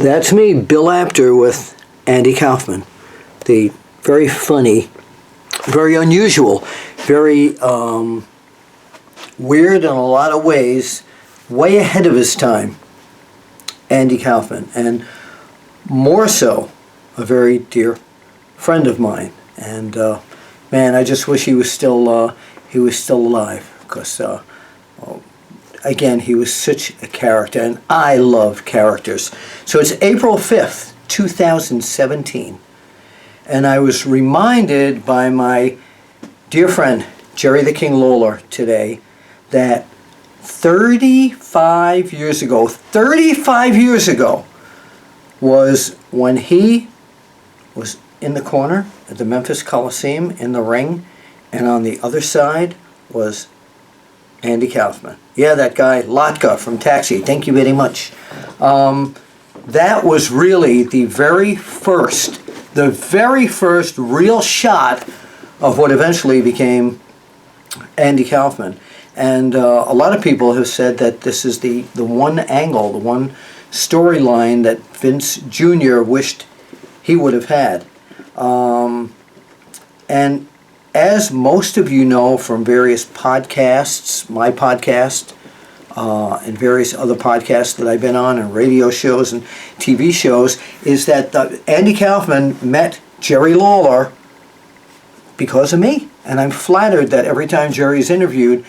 That's me, Bill Apter, with Andy Kaufman. The very funny, very unusual, very weird in a lot of ways, way ahead of his time, Andy Kaufman. And more so, a very dear friend of mine. And man, I just wish he was still alive, because again, he was such a character, and I love characters. So it's April 5th, 2017, and I was reminded by my dear friend Jerry the King Lawler today that 35 years ago was when he was in the corner at the Memphis Coliseum in the ring, and on the other side was Andy Kaufman. Yeah, that guy, Latka from Taxi. Thank you very much. That was really the very first real shot of what eventually became Andy Kaufman. And a lot of people have said that this is the one angle, the one storyline that Vince Jr. wished he would have had. And as most of you know from various podcasts, my podcast, and various other podcasts that I've been on, and radio shows and TV shows, is that Andy Kaufman met Jerry Lawler because of me. And I'm flattered that every time Jerry's interviewed,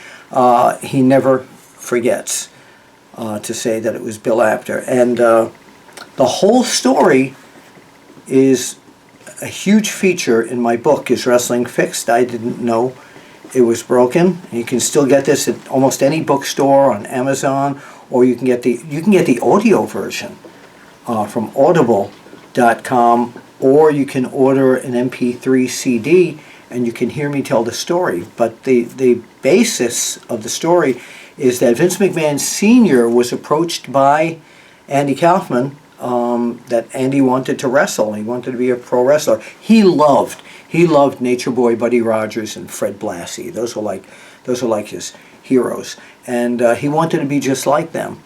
he never forgets to say that it was Bill Apter. And the whole story is a huge feature in my book, Is Wrestling Fixed? I Didn't Know It Was Broken. You can still get this at almost any bookstore, on Amazon, or you can get the audio version from audible.com, or you can order an MP3 CD and you can hear me tell the story. But the basis of the story is that Vince McMahon Sr. was approached by Andy Kaufman, that Andy wanted to wrestle. He wanted to be a pro wrestler. He loved Nature Boy Buddy Rogers and Fred Blassie. Those were like his heroes, and he wanted to be just like them.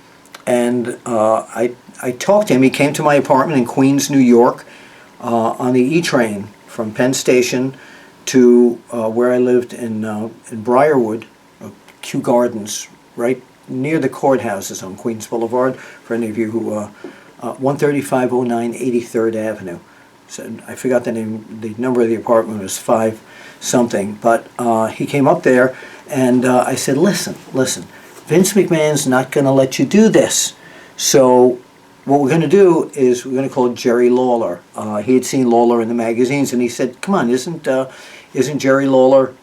And I talked to him. He came to my apartment in Queens, New York, on the E train from Penn Station to where I lived in Briarwood, Kew Gardens, right near the courthouses on Queens Boulevard. For any of you who 13509 83rd Avenue. So I forgot the name. The number of the apartment was 5 something. But he came up there, and I said, listen, Vince McMahon's not going to let you do this. So what we're going to do is we're going to call Jerry Lawler. He had seen Lawler in the magazines, and he said, come on, isn't Jerry Lawler,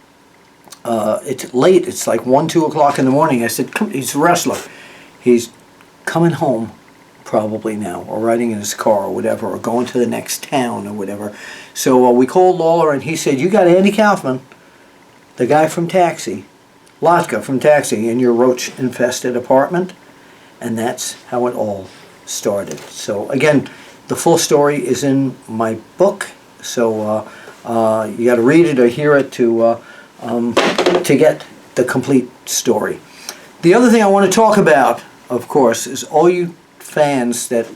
it's late, it's like 1, 2 o'clock in the morning. I said, come, he's a wrestler. He's coming home probably now, or riding in his car or whatever, or going to the next town or whatever. So we called Lawler, and he said, you got Andy Kaufman, the guy from Taxi, Latka from Taxi, in your roach-infested apartment. And that's how it all started. So again, the full story is in my book, so you got to read it or hear it to get the complete story. The other thing I want to talk about, of course, is all you fans that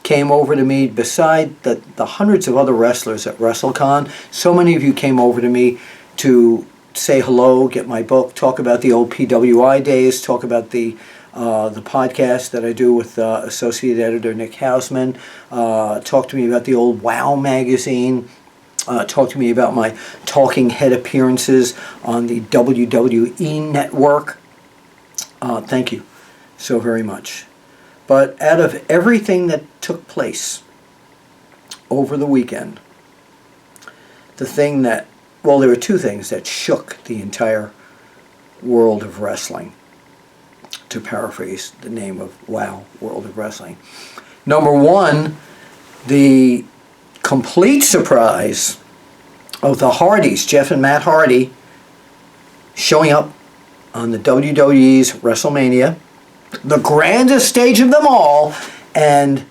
came over to me, beside the hundreds of other wrestlers at WrestleCon. So many of you came over to me to say hello, get my book, talk about the old PWI days, talk about the podcast that I do with Associate Editor Nick Hausman, talk to me about the old WOW magazine, talk to me about my talking head appearances on the WWE Network. Thank you so very much. But out of everything that took place over the weekend, the thing that, well, there were two things that shook the entire world of wrestling, to paraphrase the name of WOW, World of Wrestling. Number one, the complete surprise of the Hardys, Jeff and Matt Hardy, showing up on the WWE's WrestleMania, the grandest stage of them all, and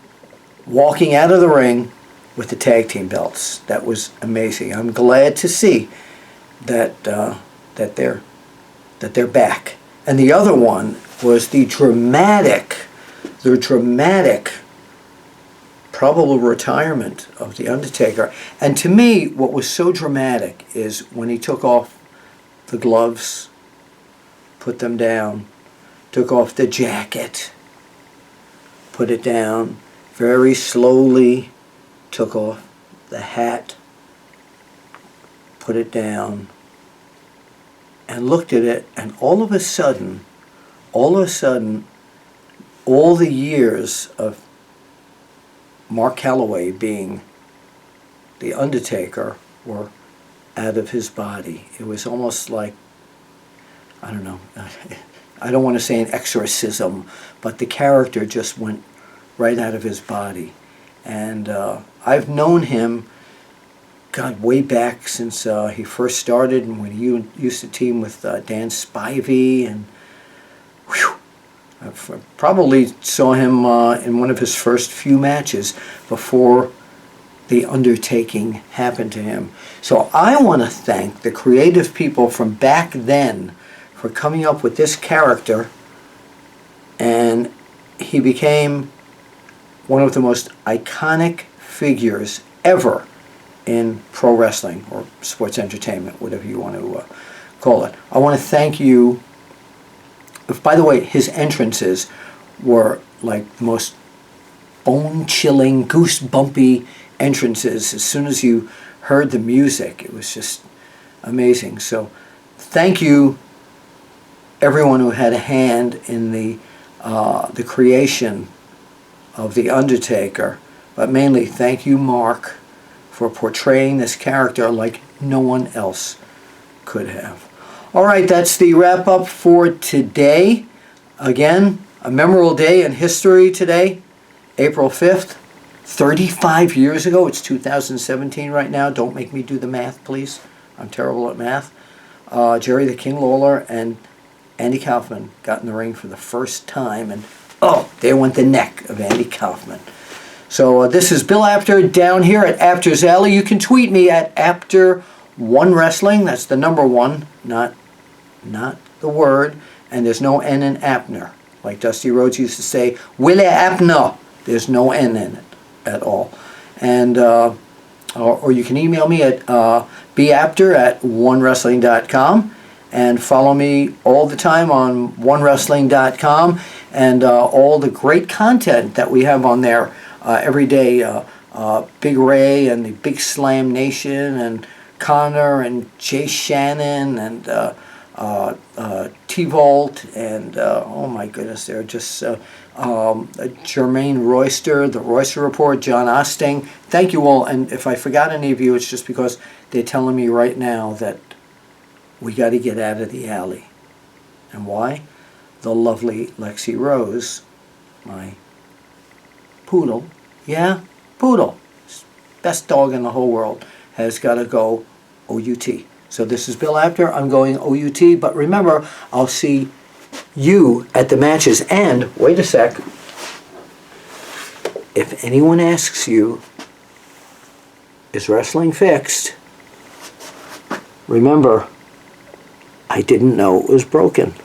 walking out of the ring with the tag team belts. That was amazing. I'm glad to see that they're back. And the other one was the dramatic probable retirement of The Undertaker. And to me, what was so dramatic is when he took off the gloves, put them down, took off the jacket, put it down, very slowly took off the hat, put it down, and looked at it, and all of a sudden, all the years of Mark Calloway being The Undertaker were out of his body. It was almost like, I don't know, I don't want to say an exorcism, but the character just went right out of his body. And I've known him, God, way back since he first started, and when he used to team with Dan Spivey, and whew, I probably saw him in one of his first few matches before the undertaking happened to him. So I want to thank the creative people from back then for coming up with this character, and he became one of the most iconic figures ever in pro wrestling or sports entertainment, whatever you want to call it. I want to thank you. By the way, his entrances were like the most bone-chilling, goose-bumpy entrances. As soon as you heard the music, it was just amazing. So thank you, everyone who had a hand in the creation of The Undertaker, but mainly thank you, Mark, for portraying this character like no one else could have. All right, that's the wrap-up for today. Again, a memorable day in history today, April 5th, 35 years ago. It's 2017 right now. Don't make me do the math, please. I'm terrible at math. Jerry the King Lawler and Andy Kaufman got in the ring for the first time, and oh, there went the neck of Andy Kaufman. So this is Bill Apter down here at Apter's Alley. You can tweet me at Apter1Wrestling. That's the number 1, not the word. And there's no N in Apner. Like Dusty Rhodes used to say, Willie Apner. There's no N in it at all. And or you can email me at bapter@onewrestling.com. And follow me all the time on onewrestling.com and all the great content that we have on there every day. Big Ray and the Big Slam Nation and Connor and Jay Shannon and T-Volt and oh my goodness, they're just Jermaine Royster, the Royster Report, John Osting. Thank you all, and if I forgot any of you, it's just because they're telling me right now that we got to get out of the alley. And why? The lovely Lexi Rose, my poodle, yeah, poodle, best dog in the whole world, has got to go OUT. So this is Bill Apter. I'm going OUT, but remember, I'll see you at the matches. And wait a sec. If anyone asks you, is wrestling fixed? Remember, I didn't know it was broken.